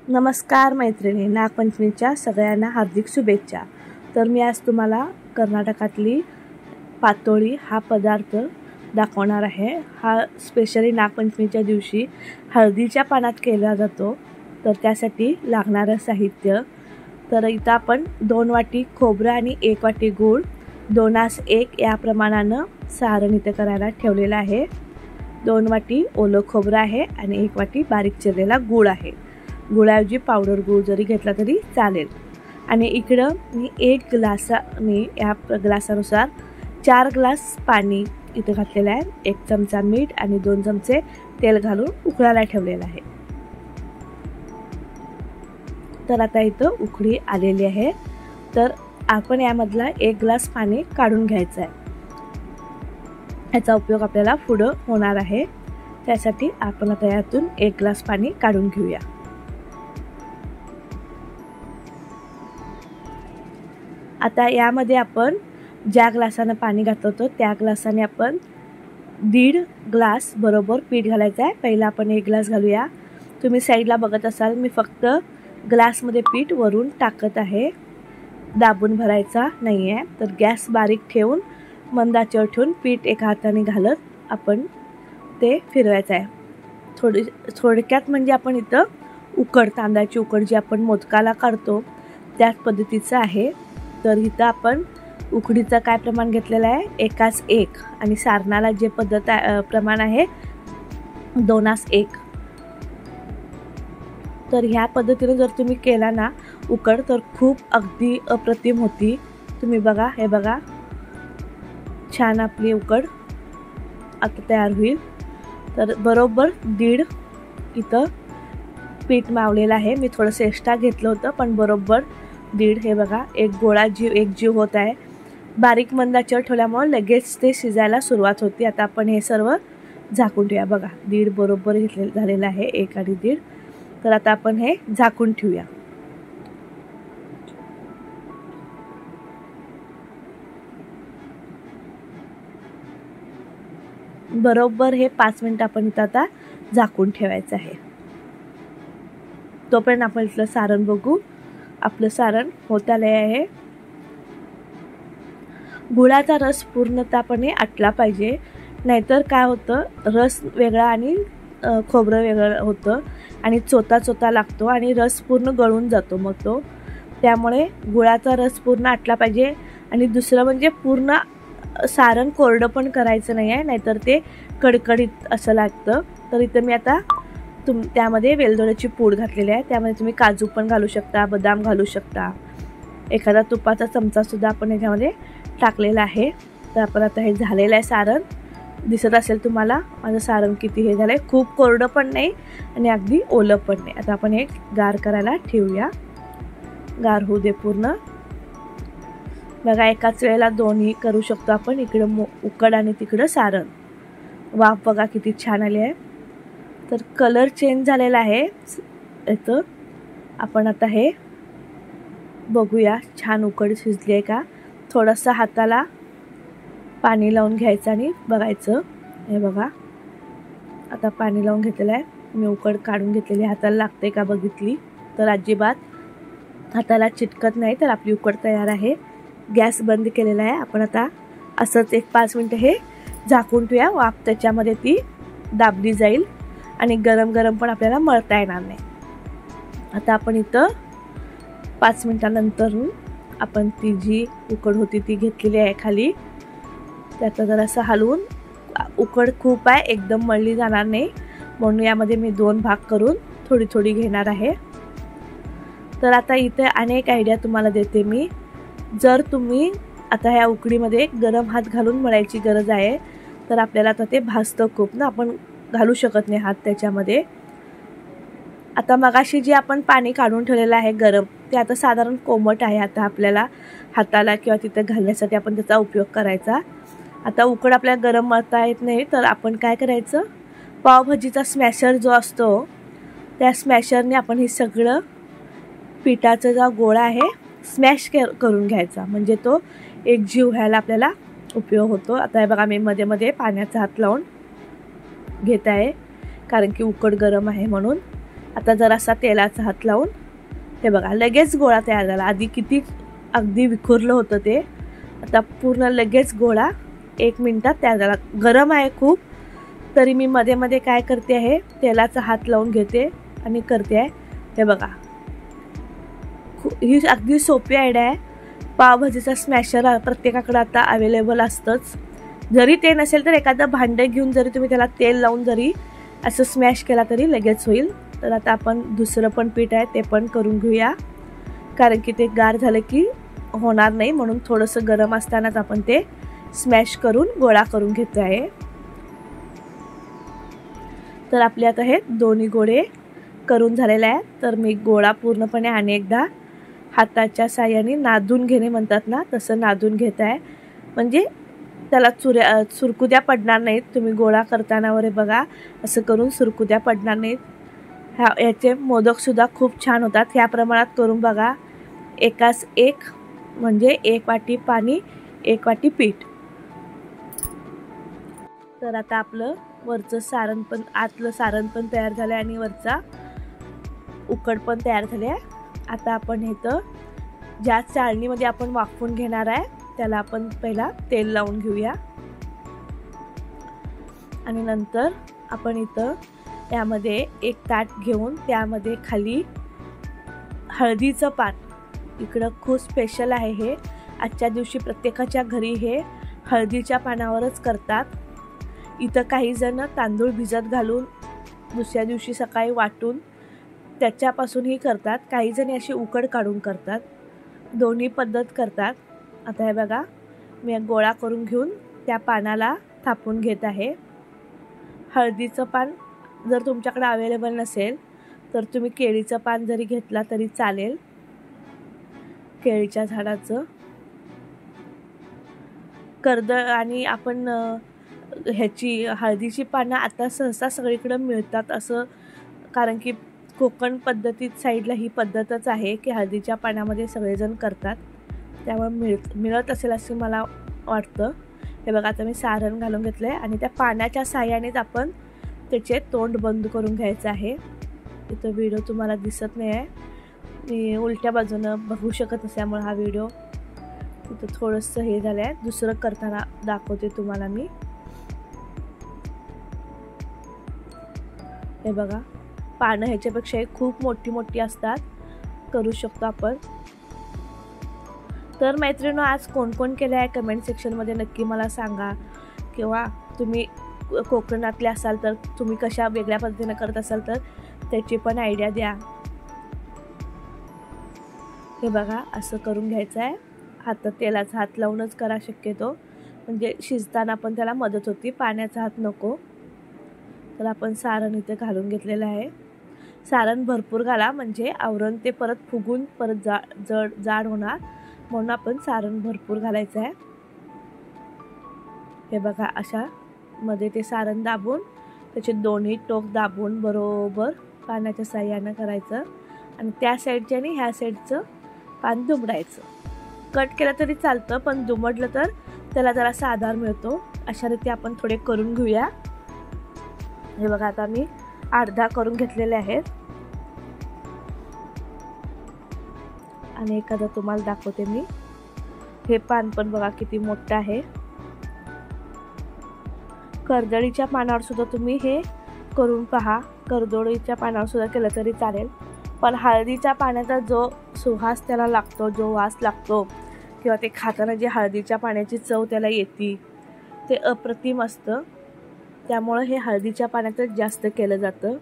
नमस्कार मैत्रिणी, नागपंचमीच्या सगळ्यांना हार्दिक शुभेच्छा। तर मी आज तुम्हाला कर्नाटकातली पातोळी हा पदार्थ दाखवणार आहे। हा स्पेशली नागपंचमीच्या दिवशी हळदीच्या पानात केला जातो। तर त्यासाठी लागणारे साहित्य, तर इथं आपण 2 वाटी खोबरं आणि 1 वाटी गूळ, 2:1 या प्रमाणानं सारण इथे करायला ठेवलेलं आहे। 2 वाटी ओलं खोबरं आहे आणि 1 वाटी बारीक चिरलेला गूळ आहे। गुळाऐवजी पावडर गूळ जरी घेतला तरी चालेल। आणि इकडं मी 1 ग्लासाने, या ग्लासानुसार 4 ग्लास पाणी इथं घातलेलं आहे। 1 चमचा मीठ आणि 2 चमचे तेल घालून उकळायला ठेवलेलं आहे। तर आता इथं उकळी आलेली आहे। तर आपण यामधला 1 ग्लास पाणी काढून घ्यायचं आहे। याचा उपयोग आपल्याला पुढे होणार आहे, त्यासाठी आपण आता यातून 1 ग्लास पाणी काढून घेऊया। आता यामध्ये आपण ज्या ग्लासाने पाणी घातलं होतं त्या ग्लासाने आपण 1.5 ग्लास बरोबर पीठ घालायचं आहे। पहिला आपण 1 ग्लास घालूया। तुम्ही साईडला बघत असाल, मी फक्त ग्लासमध्ये पीठ वरून टाकत आहे, दाबून भरायचा नाही आहे। तर गॅस बारीक ठेवून मंद आचेवर ठेवून पीठ एका हाताने घालत आपण ते फिरवायचं आहे। थोडक्यात म्हणजे आपण इथं उकड, तांदळाची उकड जी आपण मोदकाला काढतो त्याच पद्धतीचं आहे। तर इथं आपण उकडीचं काय प्रमाण घेतलेलं आहे, 1:1 आणि सारणाला जे प्रमाण आहे 2:1। तर ह्या पद्धतीने जर तुम्ही केला ना उकड, तर खूप अगदी अप्रतिम होती। तुम्ही बघा, हे बघा, छान आपली उकड आता तयार होईल। तर बरोबर 1.5 इथं पीठ मावलेलं आहे। मी थोडंसं एक्स्ट्रा घेतलं होतं, पण बरोबर 1.5, हे बघा, एक गोळा एक जीव होत आहे। बारीक मंद आचेवर ठेवल्यामुळे लगेच ते शिजायला सुरुवात होती। आता आपण हे सर्व झाकून ठेवूया। बघा, 1.5 बरोबर घेतलेलं झालेलं आहे, 1 आणि 1.5। तर आता आपण हे झाकून ठेवूया। बरोबर हे 5 मिनिट आपण इथं आता झाकून ठेवायचं आहे। तोपर्यंत आपण इथलं सारण बघू। आपलं सारण होत आले आहे। गुळाचा रस पूर्णतःपणे आटला पाहिजे, नाहीतर काय होतं, रस वेगळा आणि खोबरं वेगळं होतं आणि चोता लागतो आणि रस पूर्ण गळून जातो मग तो। त्यामुळे गुळाचा रस पूर्ण आटला पाहिजे। आणि दुसरं म्हणजे पूर्ण सारण कोरडं पण करायचं नाही आहे, नाहीतर ते कडकडीत असं लागतं। तर इथं मी आता त्यामध्ये वेलदोड्याची पूड घातलेली आहे। त्यामध्ये तुम्ही काजू पण घालू शकता, बदाम घालू शकता, एखादा तुपाचा चमचा सुद्धा आपण याच्यामध्ये टाकलेला आहे। तर आपण आता हे झालेलं आहे सारण, दिसत असेल तुम्हाला माझं सारण किती हे झालंय। खूप कोरडं पण नाही आणि अगदी ओलं पण नाही। आता आपण हे गार करायला ठेवूया, गार होऊ दे पूर्ण। बघा, एकाच वेळेला दोन्ही करू शकतो आपण, इकडं उकड आणि तिकडं सारण। वाफ बघा किती छान आली आहे। तर कलर चेंज झालेला आहे इथं। आपण आता हे बघूया, छान उकड शिजली आहे का। थोडंसं हाताला पाणी लावून घ्यायचं आणि बघायचं। हे बघा, आता पाणी लावून घेतलेलं आहे मी, उकड काढून घेतलेली, हाताला लागते का बघितली तर अजिबात हाताला चिटकत नाही। तर आपली उकड तयार आहे। गॅस बंद केलेला आहे। आपण आता असंच 1-5 मिनिटं हे झाकून ठेवूया। वाफ त्याच्यामध्ये ती दाबली जाईल आणि गरम गरम पण आपल्याला मळता येणार नाही। आता आपण इथं 5 मिनिटानंतर आपण ती जी उकड होती ती घेतलेली आहे खाली, त्याचा जरासं हलवून, उकड खूप आहे, एकदम मळली जाणार नाही, म्हणून यामध्ये मी 2 भाग करून थोडी थोडी घेणार आहे। तर आता इथे अनेक आयडिया तुम्हाला देते मी। जर तुम्ही आता ह्या उकडीमध्ये गरम हात घालून मळायची गरज आहे, तर आपल्याला आता ते भाजतं खूप ना, आपण घालू शकत नाही हात त्याच्यामध्ये। आता मगाशी जे आपण पाणी काढून ठेवलेलं आहे गरम, ते आता साधारण कोमट आहे। आता आपल्याला हाताला किंवा तिथे घालण्यासाठी आपण त्याचा उपयोग करायचा। आता उकड आपल्याला गरम मळता येत नाही, तर आपण काय करायचं, पावभाजीचा स्मॅशर जो असतो त्या स्मॅशरने आपण हे सगळं पिठाचा जो गोळा आहे स्मॅश करून घ्यायचा, म्हणजे तो एक जीव व्हायला आपल्याला उपयोग होतो। आता हे बघा, मी मध्ये मध्ये पाण्याचा हात लावून घेत आहे, कारण की उकड गरम आहे म्हणून। आता जरासा तेलाचा हात लावून हे बघा लगेच गोळा तयार झाला. आधी किती अगदी विखुरलं होतं ते, आता पूर्ण लगेच गोळा 1 मिनिटात तयार झाला. गरम आहे खूप, तरी मी मध्ये मध्ये काय करते आहे, तेलाचा हात लावून घेते आणि करते आहे. हे बघा, ही अगदी सोपी आयडिया आहे. पावभाजीचा स्मॅशर प्रत्येकाकडे आता अवेलेबल असतंच. जरी ते नसेल तर एखादं भांडं घेऊन जरी तुम्ही त्याला तेल लावून जरी असं स्मॅश केला तरी लगेच होईल. तर आता आपण दुसरं पण पीठ आहे ते पण करून घेऊया, कारण की ते गार झालं की होणार नाही, म्हणून थोडंसं गरम असतानाच आपण ते स्मॅश करून गोळा करून घेतो आहे. तर आपले आता हे दोन्ही गोळे करून झालेले आहे. तर मी गोळा पूर्णपणे अनेकदा हाताच्या साह्याने नादून घेणे म्हणतात ना, तसं नादून घेत आहे, म्हणजे त्याला सुरकुत्या पडणार नाहीत. तुम्ही गोळा करताना वगैरे बघा, असं करून सुरकुत्या पडणार नाहीत. याचे मोदकसुद्धा खूप छान होतात. ह्या प्रमाणात करून बघा, एकाच एक, म्हणजे 1 वाटी पाणी 1 वाटी पीठ. तर आता आपलं वरचं सारण पण, आतलं सारण पण तयार झालं आहे आणि वरचा उकड पण तयार झाली आहे. आता आपण इथं ज्या चाळणीमध्ये आपण वाफवून घेणार आहे त्याला आपण पहिला तेल लावून घेऊया, आणि नंतर आपण इथं त्यामध्ये एक ताट घेऊन त्यामध्ये खाली हळदीचं पान, इकडं खूप स्पेशल आहे हे. आजच्या दिवशी प्रत्येकाच्या घरी हे हळदीच्या पानावरच करतात. इथं काही जण तांदूळ भिजत घालून दुसऱ्या दिवशी सकाळी वाटून त्याच्यापासूनही करतात. काही जण अशी उकड काढून करतात. दोन्ही पद्धत करतात. आता हे बघा, मी गोळा करून घेऊन त्या पानाला थापून घेत आहे. हळदीचं पान जर तुमच्याकडे अवेलेबल नसेल तर तुम्ही केळीचं पान जरी घेतला तरी चालेल, केळीच्या झाडाचं. कर्दळ आणि आपण ह्याची हळदीची पानं आता सहसा सगळीकडे मिळतात असं, कारण की कोकण पद्धतीत साईडला ही पद्धतच आहे की हळदीच्या पानामध्ये सगळेजण करतात, त्यामुळे मिळत असेल असं मला वाटतं. हे बघा, आता मी सारण घालून घेतलं आहे आणि त्या पाण्याच्या साह्यानेच आपण त्याचे तोंड बंद करून घ्यायचं आहे. इथं व्हिडिओ तुम्हाला दिसत नाही आहे, मी उलट्या बाजूनं बघू शकत असल्यामुळे हा व्हिडिओ इथं थोडंसं हे झालं आहे. दुसरं करताना दाखवते तुम्हाला मी. हे बघा, पानं ह्याच्यापेक्षाही खूप मोठी मोठी असतात, करू शकतो आपण. तर मैत्रिणींनो, आज कोण कोण केलं आहे कमेंट सेक्शनमध्ये नक्की मला सांगा, किंवा तुम्ही कोकणातले असाल तर तुम्ही कशा वेगळ्या पद्धतीने करत असाल तर त्याची पण आयडिया द्या. हे बघा, असं करून घ्यायचं आहे. हातात तेलाचा हात लावूनच करा शक्यतो, म्हणजे शिजताना पण त्याला मदत होती, पाण्याचा हात नको. तर आपण सारण इथे घालून घेतलेलं आहे. सारण भरपूर घाला, म्हणजे आवरण ते परत फुगून परत जाड होणार, म्हणून आपण सारण भरपूर घालायचं आहे. हे बघा, अशा मध्ये ते सारण दाबून त्याचे दोन्ही टोक दाबून बरोबर पाण्याच्या साह्यानं करायचं, आणि त्या साईडच्या आणि ह्या साईडचं पान दुमडायचं. कट केलं तरी चालतं, पण दुमडलं तर त्याला जरासा आधार मिळतो. अशा रीती आपण थोडे करून घेऊया. हे बघा, आता मी 8-10 करून घेतलेले आहेत, आणि एखादं तुम्हाला दाखवते मी. हे पान पण बघा किती मोठं आहे. कर्दळीच्या पानावर सुद्धा तुम्ही हे करून पहा, कर्दळीच्या पानावर सुद्धा केलं तरी चालेल, पण हळदीच्या पाण्याचा जो सुवास त्याला लागतो, जो वास लागतो, किंवा ते खाताना जी हळदीच्या पाण्याची चव त्याला येते, ते अप्रतिम असतं. त्यामुळं हे हळदीच्या पाण्यातच जास्त केलं जातं.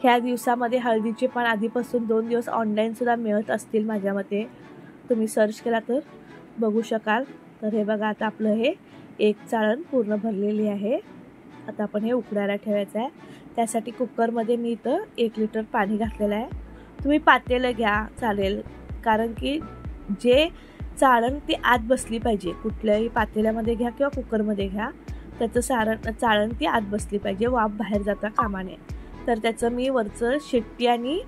ह्या दिवसामध्ये हळदीचे पान आधीपासून 2 दिवस ऑनलाईन सुद्धा मिळत असतील माझ्या मते, तुम्ही सर्च केला तर बघू शकाल. तर हे बघा, आता आपलं हे एक चाळण पूर्ण भरलेली आहे. आता आपण हे उकडायला ठेवायचं आहे. त्यासाठी कुकरमध्ये मी इथं 1 लिटर पाणी घातलेलं आहे. तुम्ही पातेलं घ्या चालेल, कारण की जे चाळण ती आत बसली पाहिजे. कुठल्याही पातेल्यामध्ये घ्या किंवा कुकरमध्ये घ्या, त्याचं चाळण ती आत बसली पाहिजे, वाफ बाहेर जाता कामा नये. तर त्याचं मी वरचं शेट्टी आणि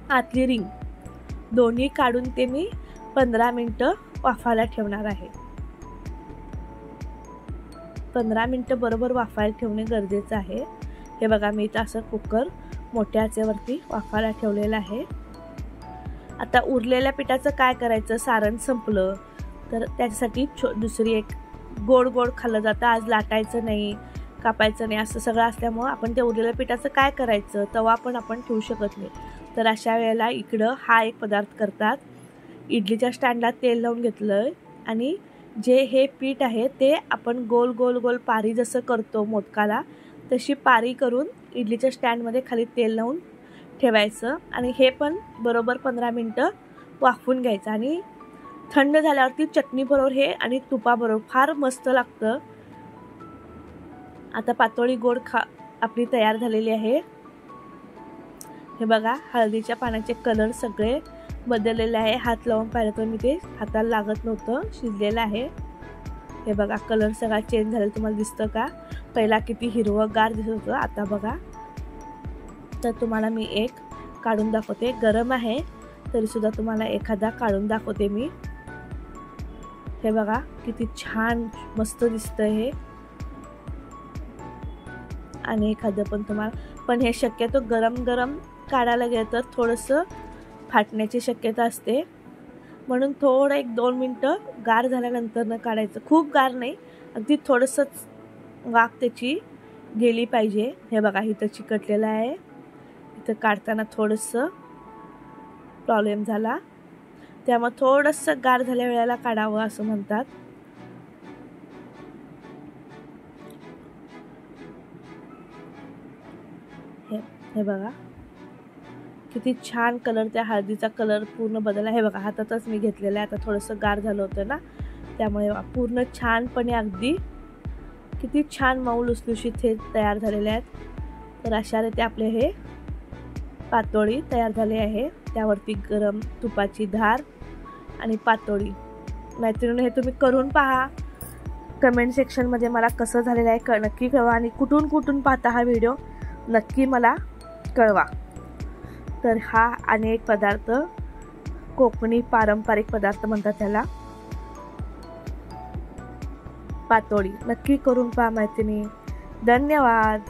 आतली रिंग दोन्ही काढून ते मी 15 मिनटं वाफायला ठेवणार आहे. 15 मिनटं बरोबर वाफायला ठेवणे गरजेचं आहे। हे बघा मी इथं असं कुकर मोठ्या आचेवरती वाफायला ठेवलेलं आहे। आता उरलेल्या पिठाचं काय करायचं, सारण संपलं तर त्याच्यासाठी दुसरी एक गोड गोड खाल्लं जातं। आज लाटायचं नाही, कापायचं नाही असं सगळं असल्यामुळं आपण त्या उरलेल्या पिठाचं काय करायचं, तवा पण आपण ठेवू शकत नाही। तर अशा वेळेला इकडं हा एक पदार्थ करतात। इडलीच्या स्टँडला तेल लावून घेतलं आणि जे हे पीठ आहे ते आपण गोल गोल गोल पारी जसं करतो मोदकाला तशी पारी करून इडलीच्या स्टँडमध्ये खाली तेल लावून ठेवायचं आणि हे पण बरोबर 15 मिनटं वाफवून घ्यायचं आणि थंड झाल्यावरती चटणी बरोबर हे आणि तुपाबरोबर फार मस्त लागतं। आता पातोळी गोड आपली तयार झालेली आहे। हे बघा हळदीच्या पानाचे कलर सगळे बदललेले आहे। हात लावून पाहिलं तर मी ते हाताला लागत नव्हतं, शिजलेलं आहे। हे बघा कलर सगळा चेंज झालेला तुम्हाला दिसतं का? पहिला किती हिरवंगार दिसत होतं, आता बघा। तर तुम्हाला मी एक काढून दाखवते, गरम आहे तरी सुद्धा तुम्हाला एखादा काढून दाखवते मी। हे बघा किती छान मस्त दिसतं हे, आणि एखादं पण तुम्हाला, पण हे शक्यतो गरम गरम काढायला गेलं तर थोडंसं फाटण्याची शक्यता असते, म्हणून थोडं 1-2 मिनटं गार झाल्यानंतर काढायचं। खूप गार नाही, अगदी थोडंसंच वाफ त्याची गेली पाहिजे। हे बघा इथं चिकटलेलं आहे, इथं काढताना थोडंसं प्रॉब्लेम झाला, त्यामुळे थोडंसं गार झाल्या वेळेला काढावं असं म्हणतात। हे बघा किती छान कलर, त्या हळदीचा कलर पूर्ण बदलला। हे बघा हातातच मी घेतलेलं आहे, आता थोडंसं गार झालं होतं ना त्यामुळे पूर्ण छानपणे अगदी किती छान मऊ लुसलुशीत हे तयार झालेले आहेत। तर अशा रीते आपले हे पातोळी तयार झाले आहे, त्यावरती गरम तुपाची धार आणि पातोळी। मैत्रिणी हे तुम्ही करून पहा, कमेंट सेक्शनमध्ये मला कसं झालेलं आहे नक्की कळवा, आणि कुठून कुठून पाहता हा व्हिडिओ नक्की मला कळवा। तर हा अनेक पदार्थ कोकणी पारंपरिक पदार्थ म्हणतात त्याला, पातोळी। नक्की करून पहा मैत्रिणी। धन्यवाद।